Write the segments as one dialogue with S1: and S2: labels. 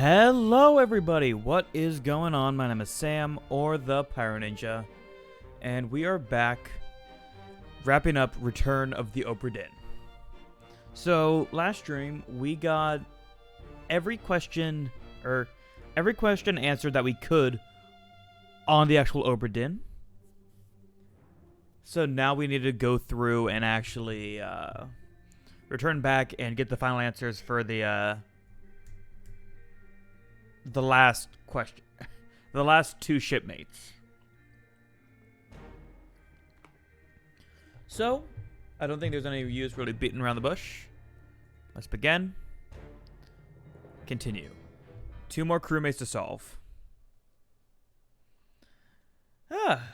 S1: Hello everybody, what is going on? My name is Sam, or the PyroNinja, and we are back wrapping up Return of the Obra Dinn. So, last stream, we got every question answered that we could on the actual Obra Dinn. So now we need to go through and actually return back and get the final answers for the last question. The last two shipmates. So, I don't think there's any use really beating around the bush. Let's begin. Continue. 2 more crewmates to solve.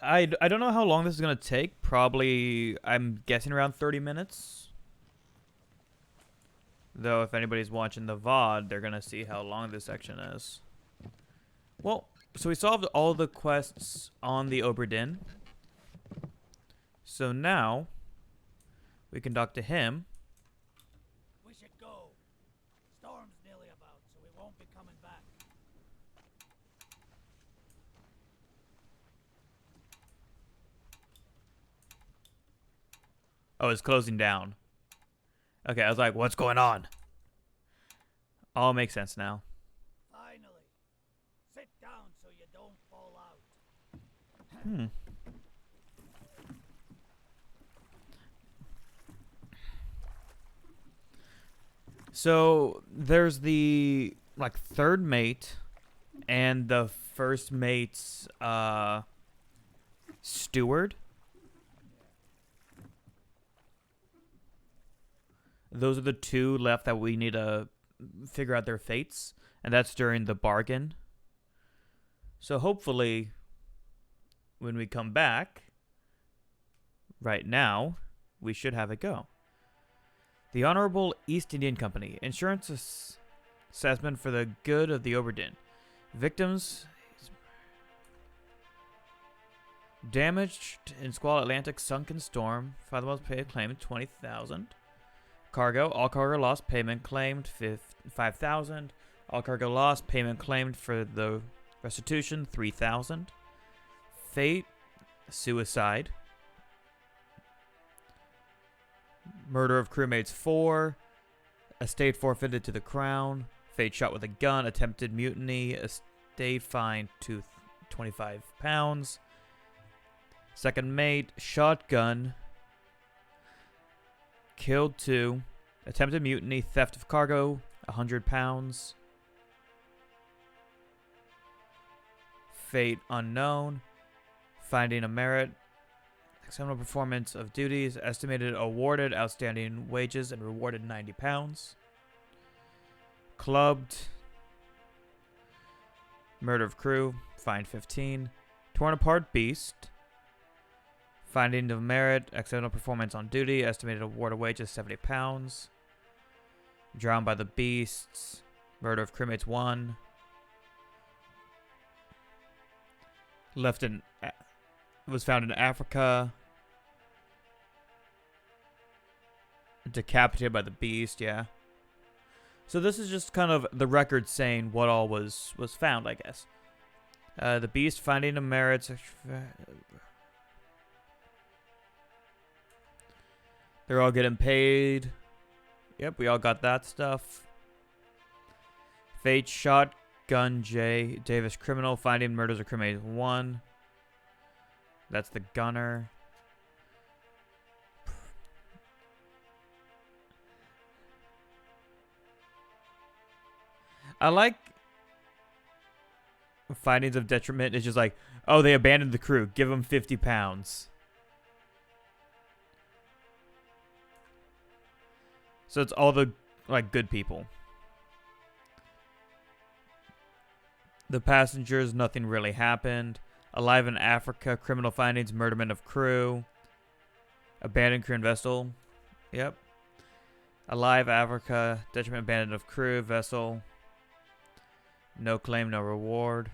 S1: I don't know how long this is going to take. Probably, I'm guessing around 30 minutes. Though, if anybody's watching the VOD, they're going to see how long this section is. Well, so we solved all the quests on the Obra Dinn. So now, we can talk to him.
S2: We should go. Storm's nearly about, so we won't be coming back.
S1: Oh, it's closing down. Okay, I was like, what's going on? All makes sense now.
S2: Finally. Sit down so you don't fall out.
S1: So there's the third mate and the first mate's steward. Those are the 2 left that we need to figure out their fates, and that's during the bargain. So hopefully when we come back right now, we should have it go. The Honorable East Indian Company. Insurance assessment for the good of the Obra Dinn. Victims damaged in Squall Atlantic sunken storm. Fatherwell's paid claim 20,000. Cargo. All cargo lost. Payment claimed 5,000. All cargo lost. Payment claimed for the restitution 3,000. Fate. Suicide. Murder of crewmates 4. Estate forfeited to the crown. Fate shot with a gun. Attempted mutiny. Estate fined to 25 pounds. Second mate. Shotgun. Killed 2. Attempted mutiny. Theft of cargo. 100 pounds. Fate unknown. Finding a merit. Exceptional performance of duties. Estimated awarded outstanding wages and rewarded 90 pounds. Clubbed. Murder of crew. Fined 15. Torn apart beast. Finding of merit. Exceptional performance on duty. Estimated awarded wages 70 pounds. Drowned by the beasts. Murder of crewmates 1. Was found in Africa. Decapitated by the beast, yeah. So this is just kind of the record saying what all was found, I guess. The beast finding a merits. They're all getting paid. Yep, we all got that stuff. Fate shotgun J. Davis criminal finding murders of crewmates 1. That's the gunner. I like findings of detriment. It's just like, oh, they abandoned the crew. Give them 50 pounds. So it's all the good people. The passengers, nothing really happened. Alive in Africa, criminal findings, murderment of crew. Abandoned crew and vessel. Yep. Alive, Africa, detriment abandoned of crew, vessel. No claim, no reward.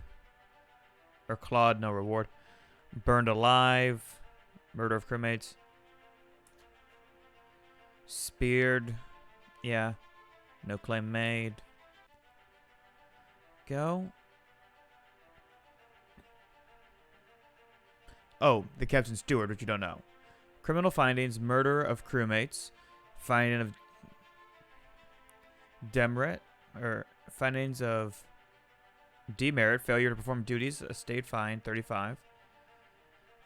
S1: Or clawed, no reward. Burned alive. Murder of crewmates. Speared. Yeah. No claim made. go. Oh, the captain's steward, which you don't know. Criminal findings, murder of crewmates, finding of demerit, or findings of demerit, failure to perform duties, a state fine, 35.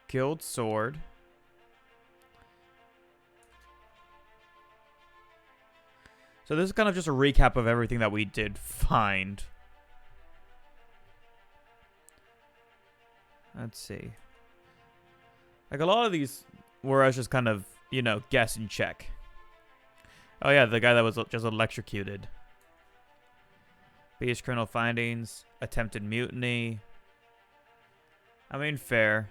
S1: Killed sword. So this is kind of just a recap of everything that we did find. Let's see. Like a lot of these were us just kind of, you know, guess and check. Oh yeah, the guy that was just electrocuted. Beast criminal findings, attempted mutiny. I mean, fair.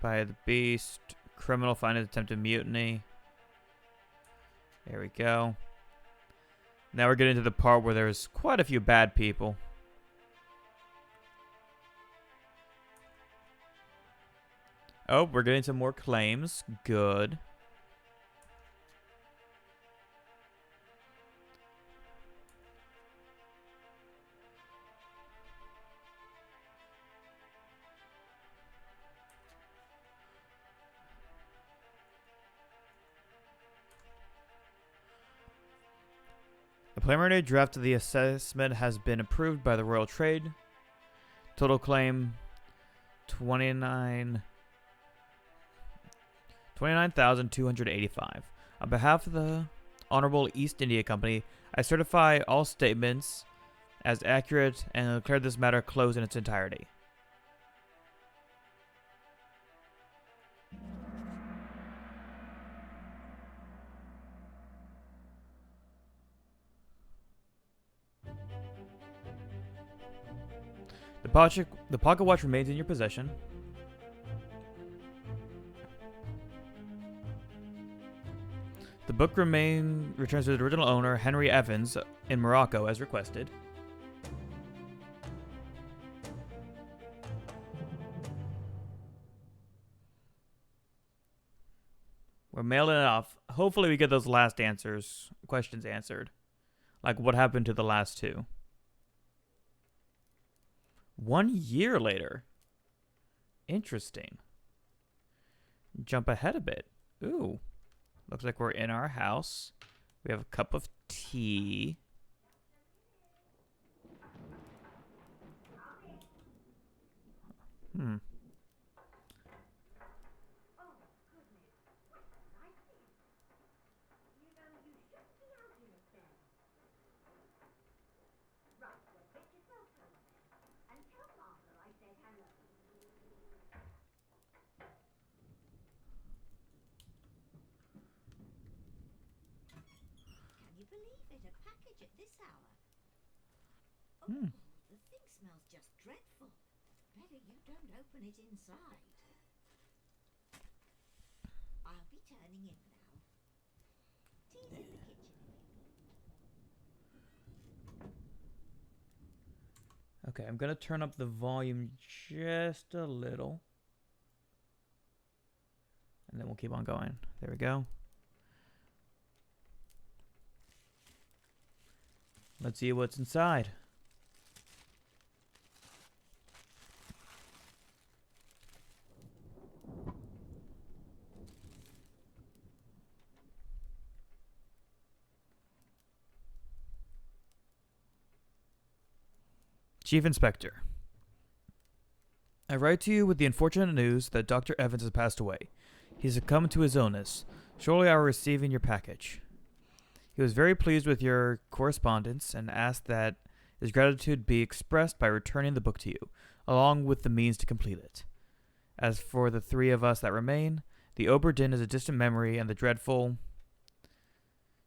S1: By the beast, criminal findings, attempted mutiny. There we go. Now we're getting to the part where there's quite a few bad people. Oh, we're getting some more claims. Good. The preliminary draft of the assessment has been approved by the Royal Trade. Total claim 29,285. On behalf of the Honorable East India Company, I certify all statements as accurate and declare this matter closed in its entirety. The pocket watch remains in your possession. The book returns to the original owner, Henry Evans, in Morocco, as requested. We're mailing it off. Hopefully we get those last questions answered. Like what happened to the last two. 1 year later. Interesting. Jump ahead a bit. Ooh. Looks like we're in our house. We have a cup of tea. Hmm.
S3: Believe it, a package at this hour. Oh,
S1: Hmm.
S3: the thing smells just dreadful. Better you don't open it inside. I'll be turning in now. Tea's in the kitchen.
S1: Okay, I'm going to turn up the volume just a little. And then we'll keep on going. There we go. Let's see what's inside. Chief Inspector, I write to you with the unfortunate news that Dr. Evans has passed away. He succumbed to his illness. Shortly I will receive your package. He was very pleased with your correspondence and asked that his gratitude be expressed by returning the book to you, along with the means to complete it. As for the three of us that remain, the Obra Dinn is a distant memory and the dreadful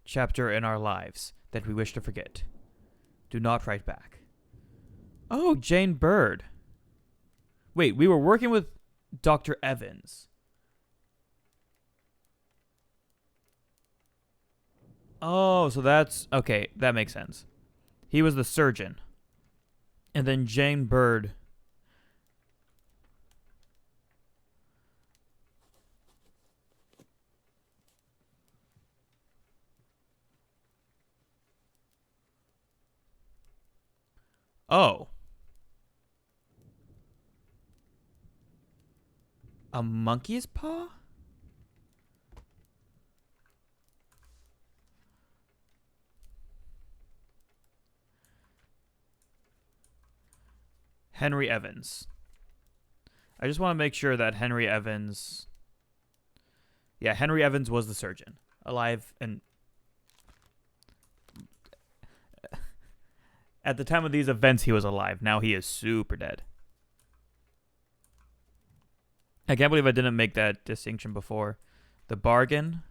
S1: chapter in our lives that we wish to forget. Do not write back. Oh, Jane Bird. Wait, we were working with Dr. Evans. Oh, so that's... Okay, that makes sense. He was the surgeon. And then Jane Bird... Oh. A monkey's paw? Henry Evans. I just want to make sure that Henry Evans... Yeah, Henry Evans was the surgeon. Alive and... At the time of these events, he was alive. Now he is super dead. I can't believe I didn't make that distinction before. The bargain.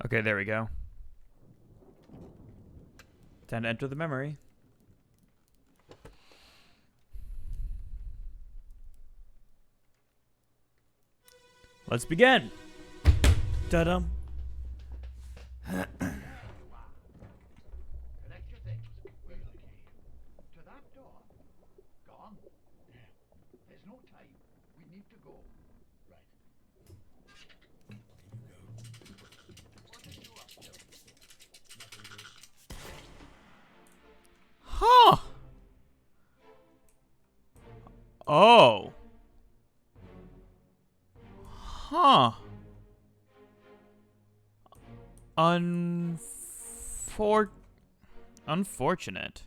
S1: Okay, there we go. Time to enter the memory. Let's begin. Da-dum.
S2: Collect your things. Where's the key? To that door. Gone? There's no time. We need to go. Right. What are you up to?
S1: Huh. Oh. Huh. Unfortunate.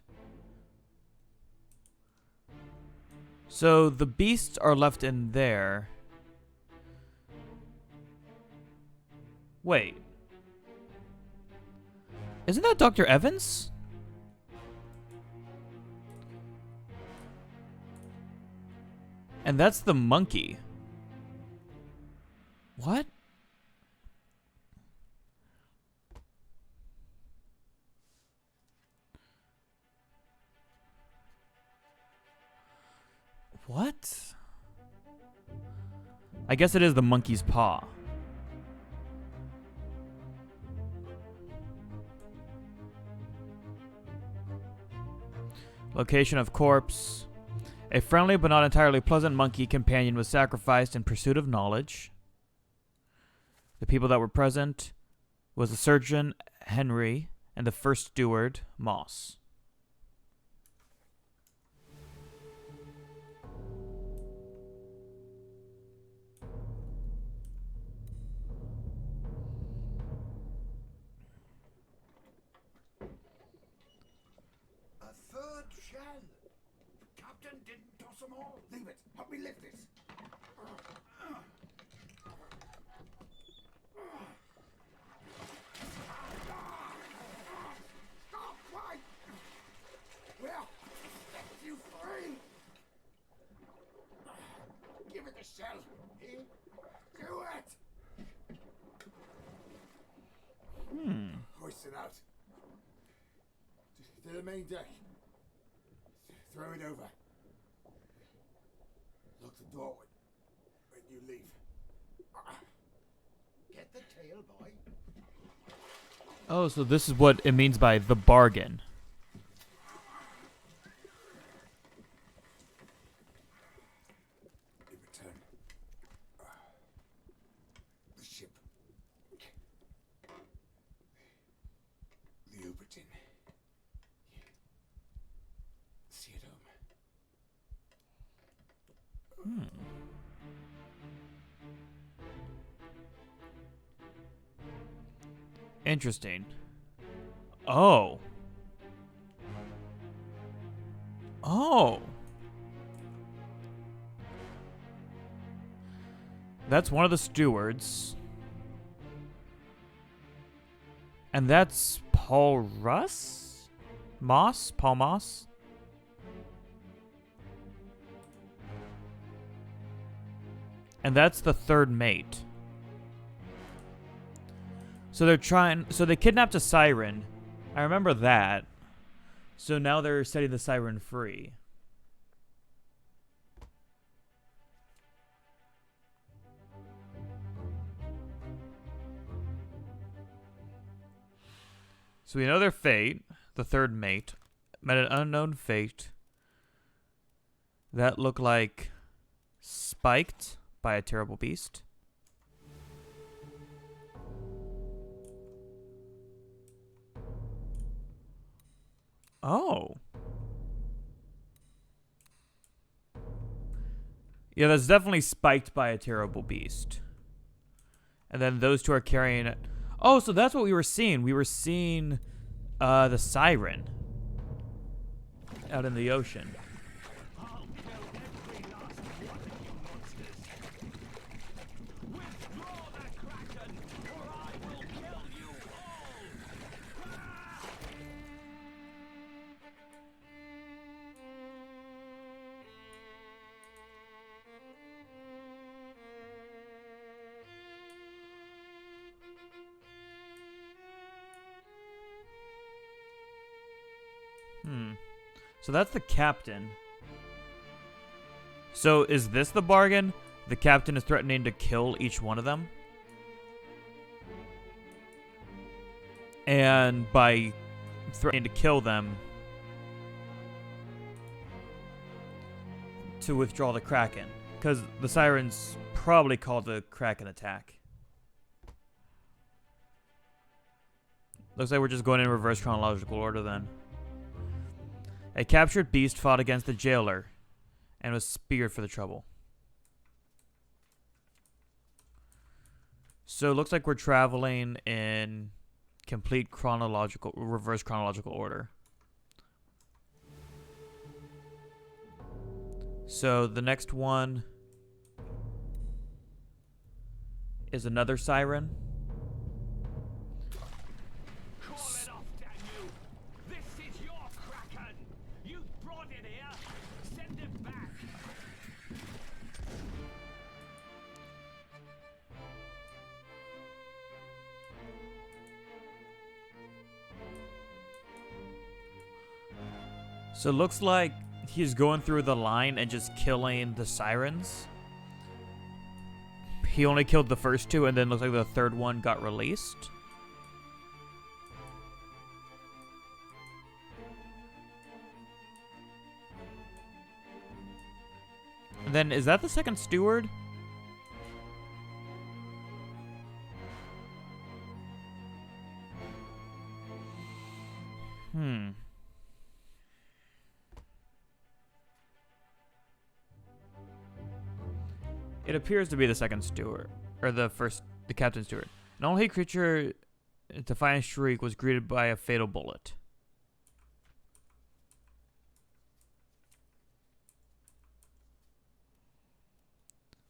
S1: So the beasts are left in there. Wait. Isn't that Dr. Evans? And that's the monkey. What? What? I guess it is the monkey's paw. Location of corpse. A friendly but not entirely pleasant monkey companion was sacrificed in pursuit of knowledge. The people that were present was the surgeon, Henry, and the first steward, Moss.
S2: A third shell. Captain didn't toss them all. Leave it. Help me lift this. Stop! Why? Well, set you free. Give it the shell. Eh? Do it. Hoist it out. To the main deck. Throw it over. Lock the door when you leave. Get the tail, boy.
S1: Oh, so this is what it means by the bargain.
S2: In return, the ship. The Obra. See it home.
S1: Interesting. Oh. Oh. That's one of the stewards. And that's Paul Russ? Moss? Paul Moss? And that's the third mate. So they kidnapped a siren. I remember that. So now they're setting the siren free. So we know their fate. The third mate met an unknown fate that looked like spiked by a terrible beast. Oh. Yeah, that's definitely spiked by a terrible beast. And then those two are carrying it. Oh, so that's what we were seeing. We were seeing the siren out in the ocean.
S2: I'll kill every last one of you monsters. Withdraw the Kraken, or I will kill you all!
S1: So that's the captain. So is this the bargain? The captain is threatening to kill each one of them? And by threatening to kill them, to withdraw the Kraken. Because the sirens probably called the Kraken attack. Looks like we're just going in reverse chronological order then. A captured beast fought against the jailer and was speared for the trouble. So it looks like we're traveling in complete reverse chronological order. So the next one is another siren.
S2: Call it off, damn you! This is your Kraken! You brought it here! Send it back!
S1: So it looks like he's going through the line and just killing the sirens. He only killed the first two, and then looks like the third one got released. And then, is that the second steward? It appears to be the second steward, or the captain steward. An all-hate creature, Defiant Shriek, was greeted by a fatal bullet.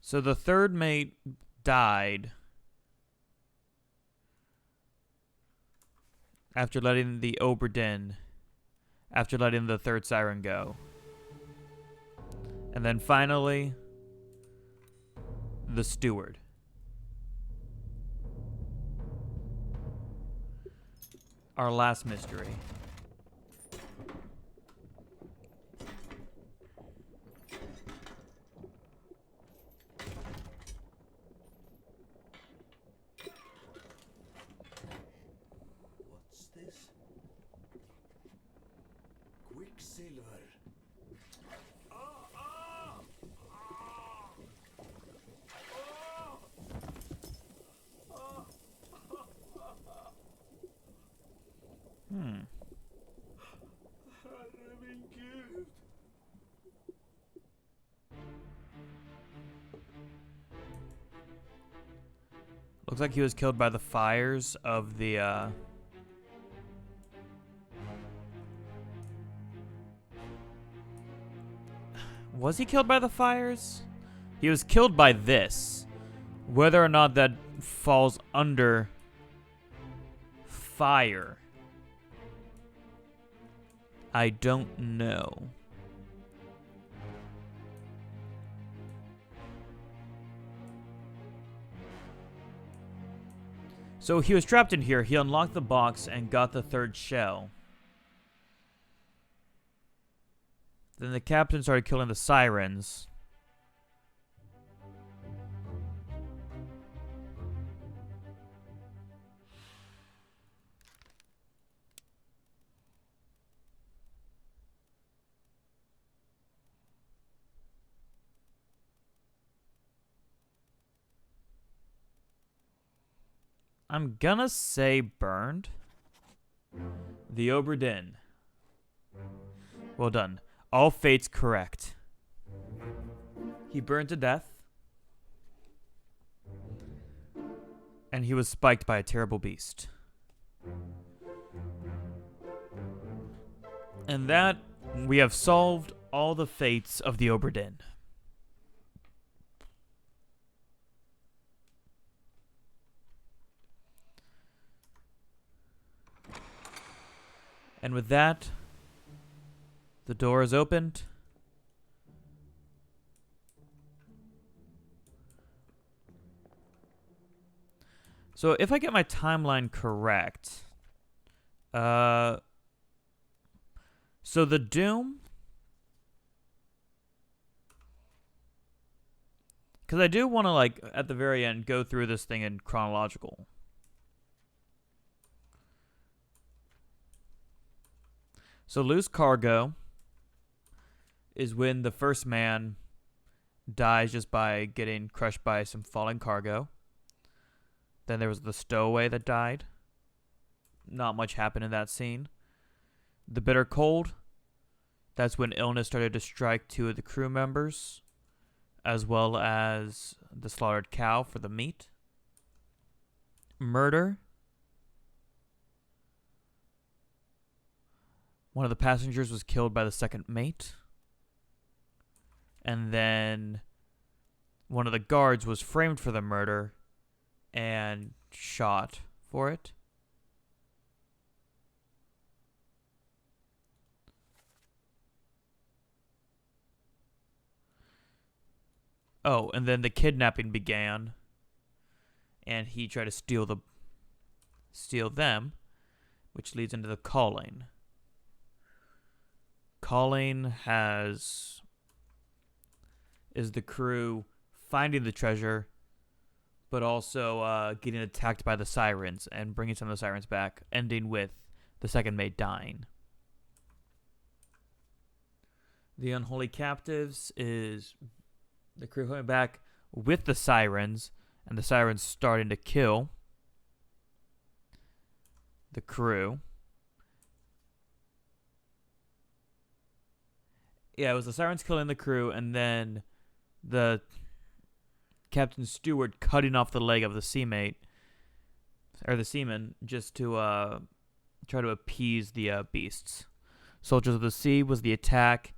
S1: So the third mate died after letting the Obra Dinn, after letting the third siren go. And then finally, the steward. Our last mystery.
S4: What's this? Quicksilver. Herregud.
S1: Looks like he was killed by the fires of the Was he killed by the fires? He was killed by this. Whether or not that falls under fire, I don't know. So he was trapped in here. He unlocked the box and got the third shell. Then the captain started killing the sirens. I'm gonna say burned. The Obra Dinn. Well done. All fates correct. He burned to death. And he was spiked by a terrible beast. And that, we have solved all the fates of the Obra Dinn. And with that, the door is opened. So if I get my timeline correct, so the Doom, because I do want to, like, at the very end, go through this thing in chronological. So loose cargo is when the first man dies just by getting crushed by some falling cargo. Then there was the stowaway that died. Not much happened in that scene. The bitter cold, that's when illness started to strike 2 of the crew members, as well as the slaughtered cow for the meat. Murder, one of the passengers was killed by the second mate. And then one of the guards was framed for the murder and shot for it. Oh, and then the kidnapping began, and he tried to steal them, which leads into the calling. Calling is the crew finding the treasure, but also getting attacked by the sirens and bringing some of the sirens back, ending with the second mate dying. The unholy captives is the crew coming back with the sirens, and the sirens starting to kill the crew. Yeah, it was the sirens killing the crew, and then the captain's steward cutting off the leg of the seaman, just to try to appease the beasts. Soldiers of the Sea was the attack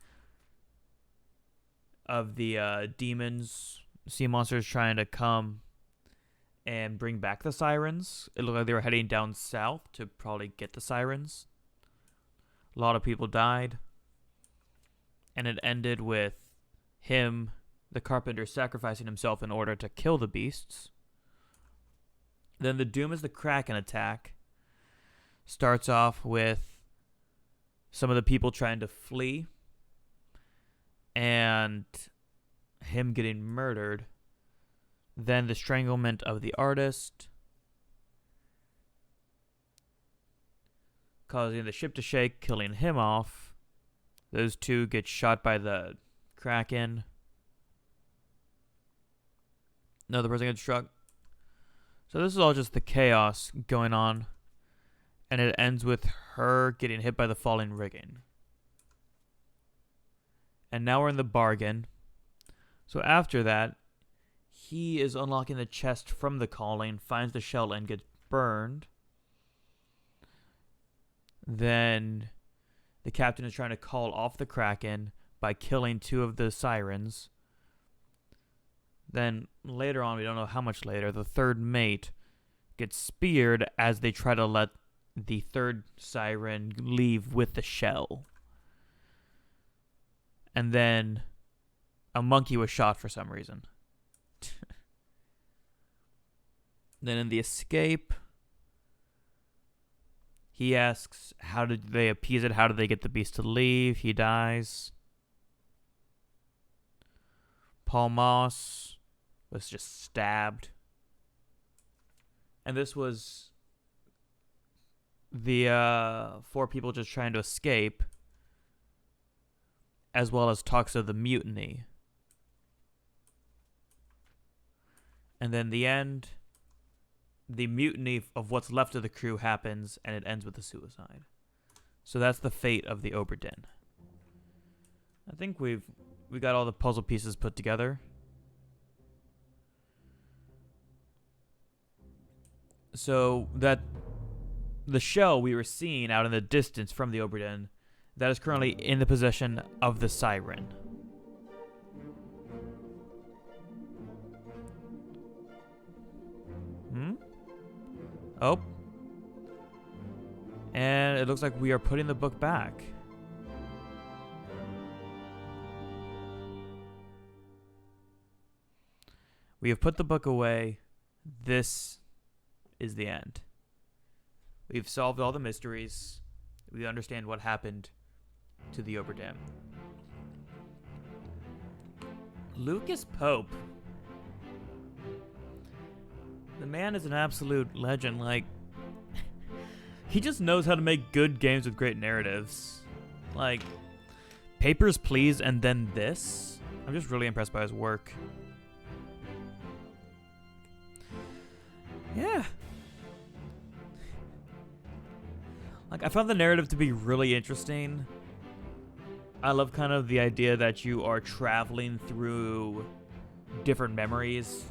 S1: of the demons, sea monsters trying to come and bring back the sirens. It looked like they were heading down south to probably get the sirens. A lot of people died. And it ended with him, the carpenter, sacrificing himself in order to kill the beasts. Then the Doom is the Kraken attack. Starts off with some of the people trying to flee and him getting murdered. Then the stranglement of the artist, causing the ship to shake, killing him off. Those 2 get shot by the Kraken. Another person gets struck. So this is all just the chaos going on. And it ends with her getting hit by the falling rigging. And now we're in the bargain. So after that, he is unlocking the chest from the calling, finds the shell, and gets burned. Then the captain is trying to call off the Kraken by killing 2 of the sirens. Then later on, we don't know how much later, the third mate gets speared as they try to let the third siren leave with the shell. And then a monkey was shot for some reason. Then in the escape, he asks, how did they appease it? How did they get the beast to leave? He dies. Paul Moss was just stabbed. And this was the 4 people just trying to escape, as well as talks of the mutiny. And then the end, the mutiny of what's left of the crew happens, and it ends with a suicide. So that's the fate of the Obra Dinn. I think we got all the puzzle pieces put together. So that the shell we were seeing out in the distance from the Obra Dinn, that is currently in the possession of the Siren. Oh. And it looks like we are putting the book back. We have put the book away. This is the end. We've solved all the mysteries. We understand what happened to the Obra Dinn. Lucas Pope. The man is an absolute legend. Like, he just knows how to make good games with great narratives. Like, Papers, Please, and then this. I'm just really impressed by his work. Yeah. Like, I found the narrative to be really interesting. I love kind of the idea that you are traveling through different memories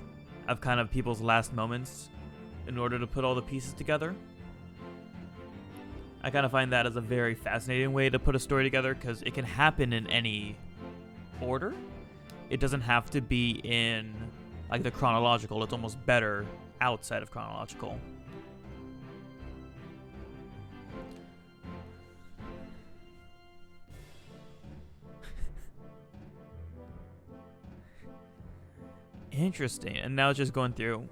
S1: of kind of people's last moments in order to put all the pieces together. I kind of find that as a very fascinating way to put a story together, because it can happen in any order. It doesn't have to be in like the chronological. It's almost better outside of chronological. Interesting. And now it's just going through.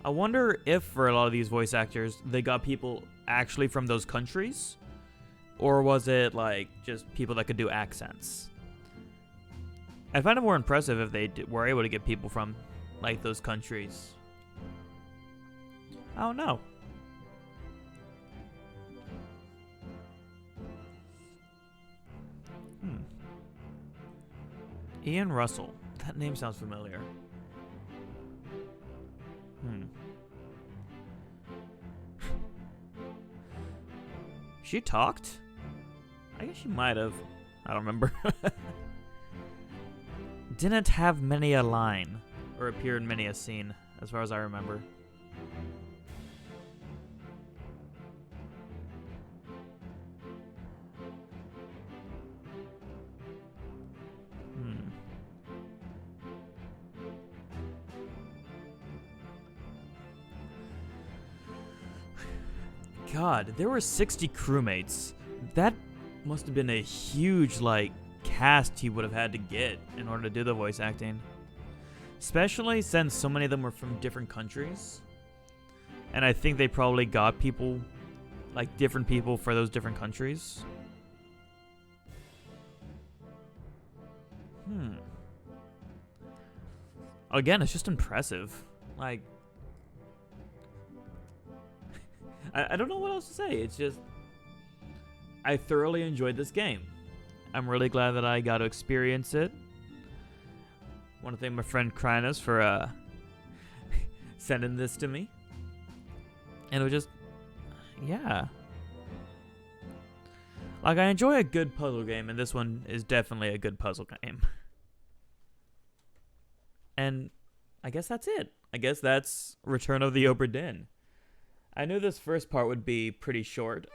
S1: I wonder if for a lot of these voice actors, they got people actually from those countries, or was it like just people that could do accents? I find it more impressive if they were able to get people from like those countries. I don't know. Ian Russell. That name sounds familiar. She talked? I guess she might have. I don't remember. Didn't have many a line, or appear in many a scene, as far as I remember. God, there were 60 crewmates. That must have been a huge, like, cast he would have had to get in order to do the voice acting. Especially since so many of them were from different countries. And I think they probably got people, like, different people for those different countries. Again, it's just impressive. Like, I don't know what else to say. It's just, I thoroughly enjoyed this game. I'm really glad that I got to experience it. I want to thank my friend Krynos for sending this to me. And it was just, yeah. Like, I enjoy a good puzzle game, and this one is definitely a good puzzle game. And I guess that's it. I guess that's Return of the Obra Dinn. I knew this first part would be pretty short,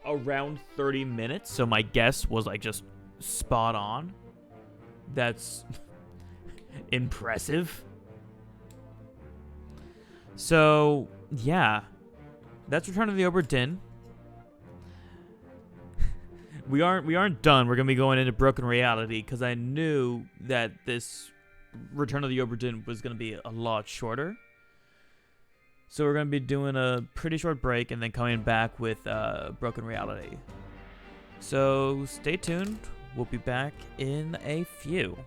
S1: around 30 minutes, so my guess was like just spot on. That's impressive. So, yeah, that's Return of the Obra Dinn. We aren't done. We're gonna be going into Broken Reality, because I knew that this Return of the Obra Dinn was gonna be a lot shorter. So we're going to be doing a pretty short break and then coming back with Broken Reality. So stay tuned. We'll be back in a few.